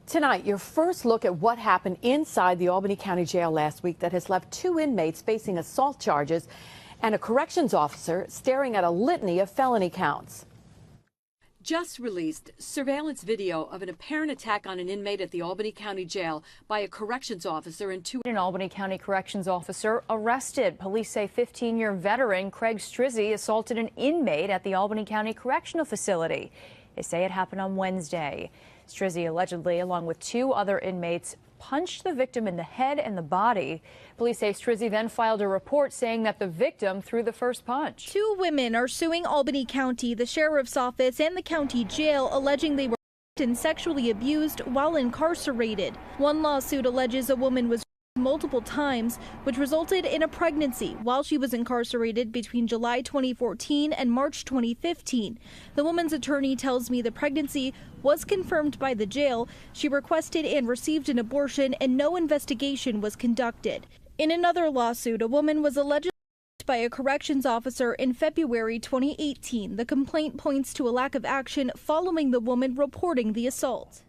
Tonight, your first look at what happened inside the Albany County Jail last week that has left 2 inmates facing assault charges and a corrections officer staring at a litany of felony counts. Just released surveillance video of an apparent attack on an inmate at the Albany County Jail by a corrections officer and 2. An Albany County corrections officer arrested. Police say 15-year veteran Craig Strizzi assaulted an inmate at the Albany County Correctional Facility. They say it happened on Wednesday. Strizzi allegedly, along with 2 other inmates, punched the victim in the head and the body. Police say Strizzi then filed a report saying that the victim threw the first punch. 2 women are suing Albany County, the sheriff's office, and the county jail, alleging they were and sexually abused while incarcerated. One lawsuit alleges a woman was multiple times, which resulted in a pregnancy while she was incarcerated between July 2014 and March 2015. The woman's attorney tells me the pregnancy was confirmed by the jail. She requested and received an abortion, and no investigation was conducted. In another lawsuit, a woman was allegedly by a corrections officer in February 2018. The complaint points to a lack of action following the woman reporting the assault.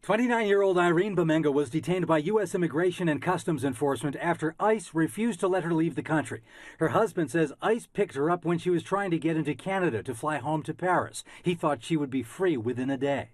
29-year-old Irene Bamenga was detained by U.S. Immigration and Customs Enforcement after ICE refused to let her leave the country. Her husband says ICE picked her up when she was trying to get into Canada to fly home to Paris. He thought she would be free within a day.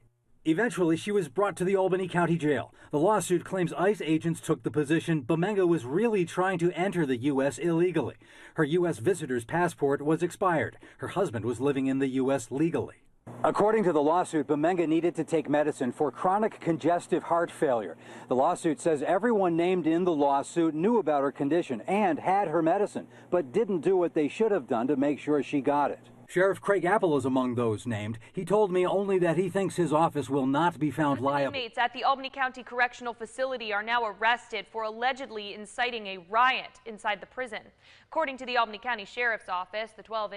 Eventually, she was brought to the Albany County Jail. The lawsuit claims ICE agents took the position Bamenga was really trying to enter the U.S. illegally. Her U.S. visitor's passport was expired. Her husband was living in the U.S. legally. According to the lawsuit, Bamenga needed to take medicine for chronic congestive heart failure. The lawsuit says everyone named in the lawsuit knew about her condition and had her medicine, but didn't do what they should have done to make sure she got it. Sheriff Craig Apple is among those named. He told me only that he thinks his office will not be found liable. Inmates at the Albany County Correctional Facility are now arrested for allegedly inciting a riot inside the prison. According to the Albany County Sheriff's Office, the 12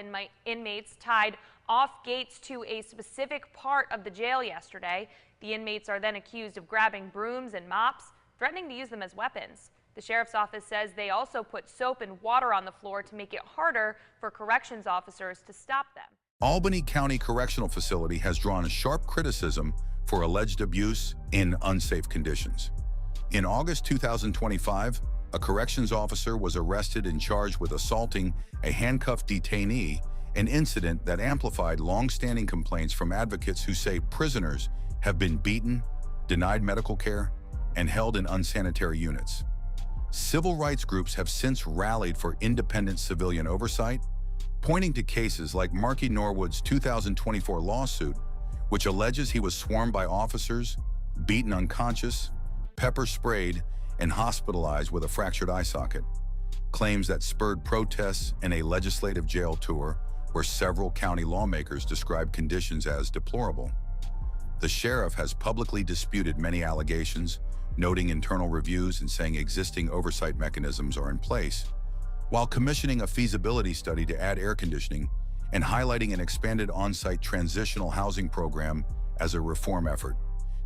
inmates tied off gates to a specific part of the jail yesterday. The inmates are then accused of grabbing brooms and mops, threatening to use them as weapons. The sheriff's office says they also put soap and water on the floor to make it harder for corrections officers to stop them. Albany County Correctional Facility has drawn sharp criticism for alleged abuse in unsafe conditions. In August 2025, a corrections officer was arrested and charged with assaulting a handcuffed detainee, an incident that amplified long-standing complaints from advocates who say prisoners have been beaten, denied medical care, and held in unsanitary units. Civil rights groups have since rallied for independent civilian oversight, pointing to cases like Marky Norwood's 2024 lawsuit, which alleges he was swarmed by officers, beaten unconscious, pepper sprayed, and hospitalized with a fractured eye socket. Claims that spurred protests and a legislative jail tour where several county lawmakers described conditions as deplorable. The sheriff has publicly disputed many allegations, noting internal reviews and saying existing oversight mechanisms are in place, while commissioning a feasibility study to add air conditioning and highlighting an expanded on-site transitional housing program as a reform effort.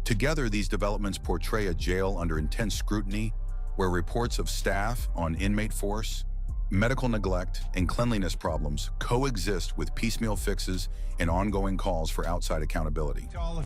Together, these developments portray a jail under intense scrutiny, where reports of staff on inmate force, medical neglect, and cleanliness problems coexist with piecemeal fixes and ongoing calls for outside accountability.